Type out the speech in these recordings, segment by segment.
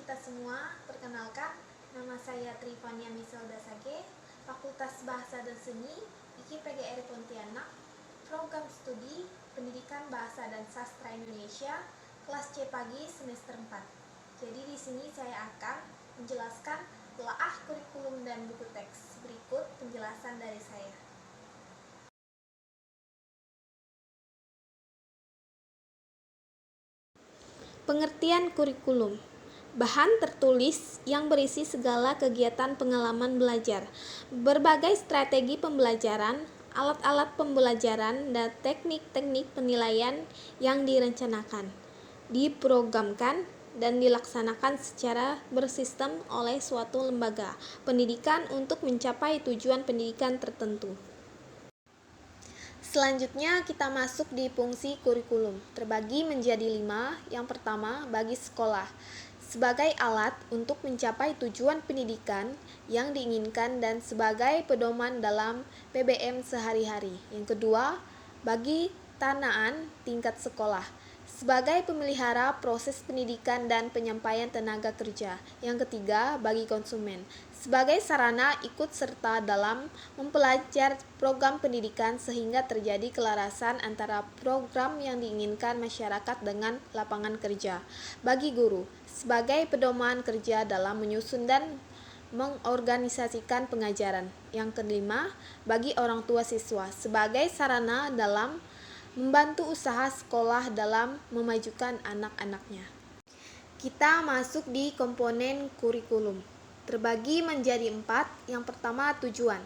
kita semua, perkenalkan, nama saya Trifania Miselda Sage, Fakultas Bahasa dan Seni, IKIP-PGRI Pontianak, Program Studi Pendidikan Bahasa dan Sastra Indonesia, kelas C pagi semester 4. Jadi di sini saya akan menjelaskan telaah kurikulum dan buku teks. Berikut penjelasan dari saya. Pengertian kurikulum: bahan tertulis yang berisi segala kegiatan pengalaman belajar, berbagai strategi pembelajaran, alat-alat pembelajaran, dan teknik-teknik penilaian yang direncanakan, diprogramkan, dan dilaksanakan secara bersistem oleh suatu lembaga pendidikan untuk mencapai tujuan pendidikan tertentu. Selanjutnya kita masuk di fungsi kurikulum, terbagi menjadi 5. Yang pertama, bagi sekolah, sebagai alat untuk mencapai tujuan pendidikan yang diinginkan dan sebagai pedoman dalam PBM sehari-hari. Yang kedua, bagi tanaan tingkat sekolah, sebagai pemelihara proses pendidikan dan penyampaian tenaga kerja. Yang ketiga, bagi konsumen, sebagai sarana ikut serta dalam mempelajari program pendidikan sehingga terjadi kelarasan antara program yang diinginkan masyarakat dengan lapangan kerja. Bagi guru, sebagai pedoman kerja dalam menyusun dan mengorganisasikan pengajaran. Yang kelima, bagi orang tua siswa, sebagai sarana dalam membantu usaha sekolah dalam memajukan anak-anaknya. Kita masuk di komponen kurikulum, terbagi menjadi 4. Yang pertama, tujuan,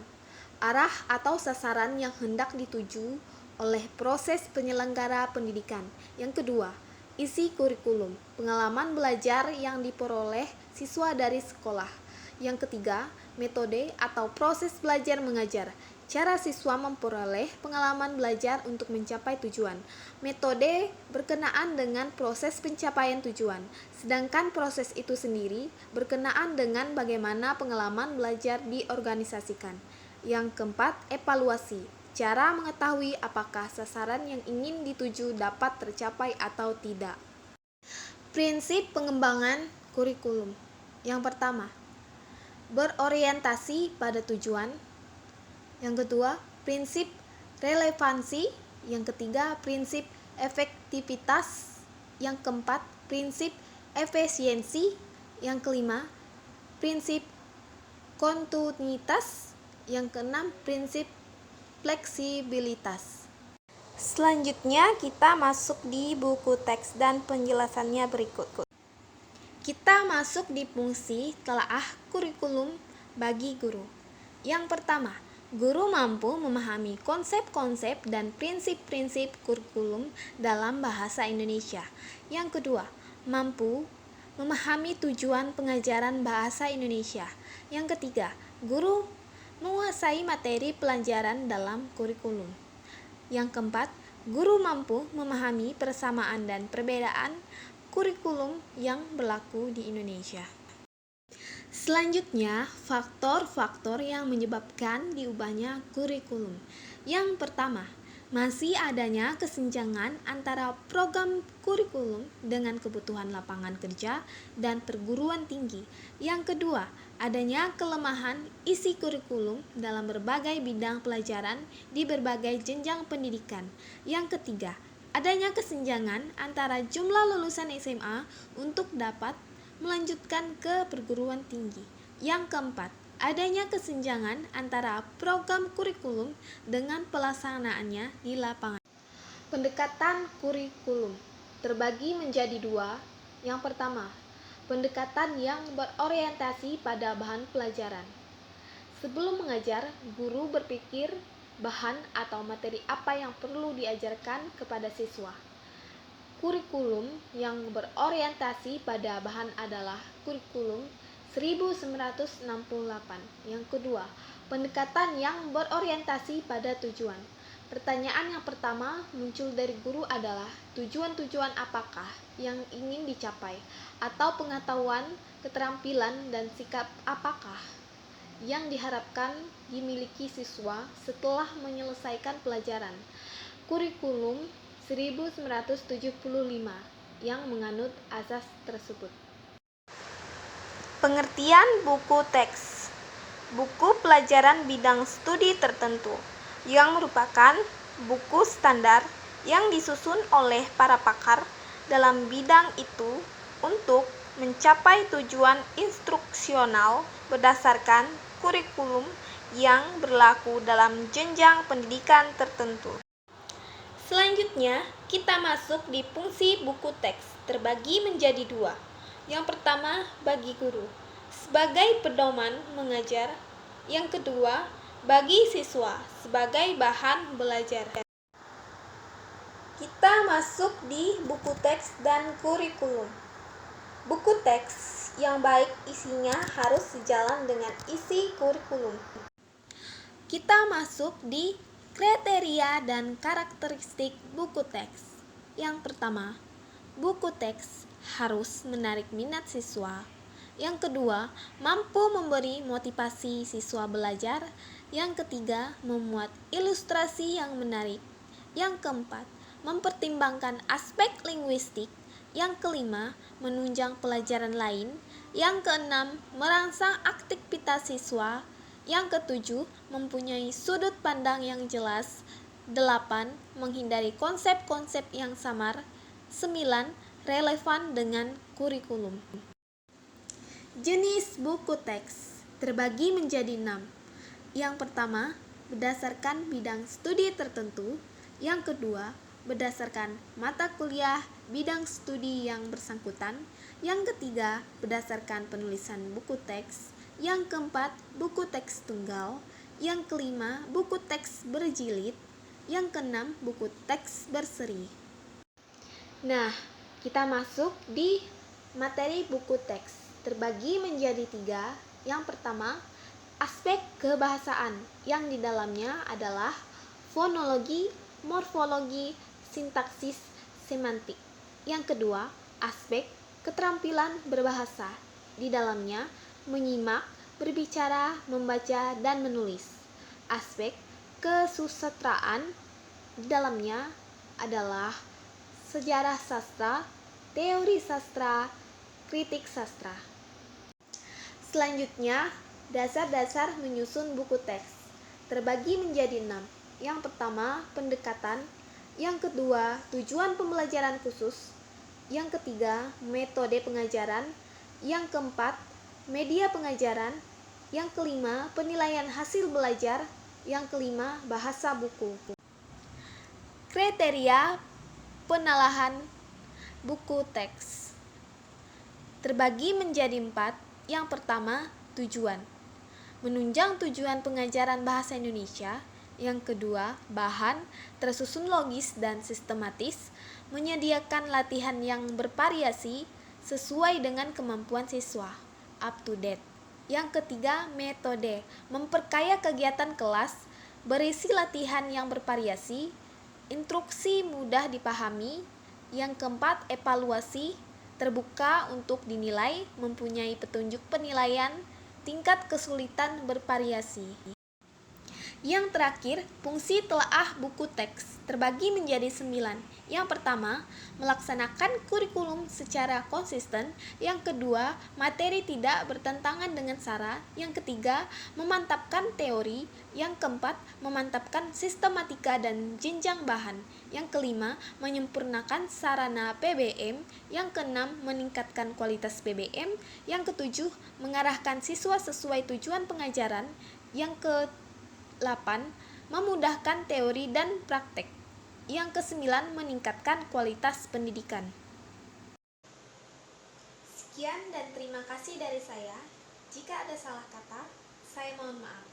arah atau sasaran yang hendak dituju oleh proses penyelenggara pendidikan. Yang kedua, isi kurikulum, pengalaman belajar yang diperoleh siswa dari sekolah. Yang ketiga, metode atau proses belajar mengajar, cara siswa memperoleh pengalaman belajar untuk mencapai tujuan. Metode berkenaan dengan proses pencapaian tujuan, sedangkan proses itu sendiri berkenaan dengan bagaimana pengalaman belajar diorganisasikan. Yang keempat, evaluasi, cara mengetahui apakah sasaran yang ingin dituju dapat tercapai atau tidak. Prinsip pengembangan kurikulum. Yang pertama, berorientasi pada tujuan. Yang kedua, prinsip relevansi. Yang ketiga, prinsip efektivitas. Yang keempat, prinsip efisiensi. Yang kelima, prinsip kontinuitas. Yang keenam, prinsip fleksibilitas. Selanjutnya kita masuk di buku teks dan penjelasannya berikut. Kita masuk di fungsi telaah kurikulum bagi guru. Yang pertama, guru mampu memahami konsep-konsep dan prinsip-prinsip kurikulum dalam bahasa Indonesia. Yang kedua, mampu memahami tujuan pengajaran bahasa Indonesia. Yang ketiga, guru menguasai materi pelajaran dalam kurikulum. Yang keempat, guru mampu memahami persamaan dan perbedaan kurikulum yang berlaku di Indonesia. Selanjutnya, faktor-faktor yang menyebabkan diubahnya kurikulum. Yang pertama, masih adanya kesenjangan antara program kurikulum dengan kebutuhan lapangan kerja dan perguruan tinggi. Yang kedua, adanya kelemahan isi kurikulum dalam berbagai bidang pelajaran di berbagai jenjang pendidikan. Yang ketiga, adanya kesenjangan antara jumlah lulusan SMA untuk dapat melanjutkan ke perguruan tinggi. Yang keempat, adanya kesenjangan antara program kurikulum dengan pelaksanaannya di lapangan. Pendekatan kurikulum terbagi menjadi 2. Yang pertama, pendekatan yang berorientasi pada bahan pelajaran. Sebelum mengajar, guru berpikir bahan atau materi apa yang perlu diajarkan kepada siswa. Kurikulum yang berorientasi pada bahan adalah kurikulum 1968. Yang kedua, pendekatan yang berorientasi pada tujuan. Pertanyaan yang pertama muncul dari guru adalah tujuan-tujuan apakah yang ingin dicapai, atau pengetahuan, keterampilan, dan sikap apakah yang diharapkan dimiliki siswa setelah menyelesaikan pelajaran. Kurikulum 1975 yang menganut azas tersebut. Pengertian buku teks. Buku pelajaran bidang studi tertentu yang merupakan buku standar yang disusun oleh para pakar dalam bidang itu untuk mencapai tujuan instruksional berdasarkan kurikulum yang berlaku dalam jenjang pendidikan tertentu. Selanjutnya, kita masuk di fungsi buku teks, terbagi menjadi dua. Yang pertama, bagi guru, sebagai pedoman mengajar. Yang kedua, bagi siswa, sebagai bahan belajar. Kita masuk di buku teks dan kurikulum. Buku teks yang baik isinya harus sejalan dengan isi kurikulum. Kita masuk di kriteria dan karakteristik buku teks. Yang pertama, buku teks harus menarik minat siswa. Yang kedua, mampu memberi motivasi siswa belajar. Yang ketiga, memuat ilustrasi yang menarik. Yang keempat, mempertimbangkan aspek linguistik. Yang kelima, menunjang pelajaran lain. Yang keenam, merangsang aktivitas siswa. Yang ketujuh, mempunyai sudut pandang yang jelas. 8. Menghindari konsep-konsep yang samar. 9. Relevan dengan kurikulum. Jenis buku teks terbagi menjadi 6. Yang pertama, berdasarkan bidang studi tertentu. Yang kedua, berdasarkan mata kuliah bidang studi yang bersangkutan. Yang ketiga, berdasarkan penulisan buku teks. Yang keempat, buku teks tunggal. Yang kelima, buku teks berjilid. Yang keenam, buku teks berseri. Nah, kita masuk di materi buku teks, terbagi menjadi 3. Yang pertama, aspek kebahasaan, yang di dalamnya adalah fonologi, morfologi, sintaksis, semantik. Yang kedua, aspek keterampilan berbahasa, di dalamnya menyimak, berbicara, membaca, dan menulis. Aspek kesusastraan, di dalamnya adalah sejarah sastra, teori sastra, kritik sastra. Selanjutnya, dasar-dasar menyusun buku teks terbagi menjadi 6. Yang pertama, pendekatan. Yang kedua, tujuan pembelajaran khusus. Yang ketiga, metode pengajaran. Yang keempat, media pengajaran. Yang kelima, penilaian hasil belajar. Yang kelima, bahasa buku. Kriteria penalahan buku teks terbagi menjadi 4. Yang pertama, tujuan. Menunjang tujuan pengajaran bahasa Indonesia. Yang kedua, bahan tersusun logis dan sistematis, menyediakan latihan yang bervariasi sesuai dengan kemampuan siswa, up to date. Yang ketiga, metode, memperkaya kegiatan kelas, berisi latihan yang bervariasi, instruksi mudah dipahami. Yang keempat, evaluasi, terbuka untuk dinilai, mempunyai petunjuk penilaian, tingkat kesulitan bervariasi. Yang terakhir, fungsi telaah buku teks terbagi menjadi 9. Yang pertama, melaksanakan kurikulum secara konsisten. Yang kedua, materi tidak bertentangan dengan sara. Yang ketiga, memantapkan teori. Yang keempat, memantapkan sistematika dan jenjang bahan. Yang kelima, menyempurnakan sarana PBM. Yang keenam, meningkatkan kualitas PBM. Yang ketujuh, mengarahkan siswa sesuai tujuan pengajaran. Yang ke-8, memudahkan teori dan praktek. Yang ke-9, meningkatkan kualitas pendidikan. Sekian dan terima kasih dari saya. Jika ada salah kata, saya mohon maaf.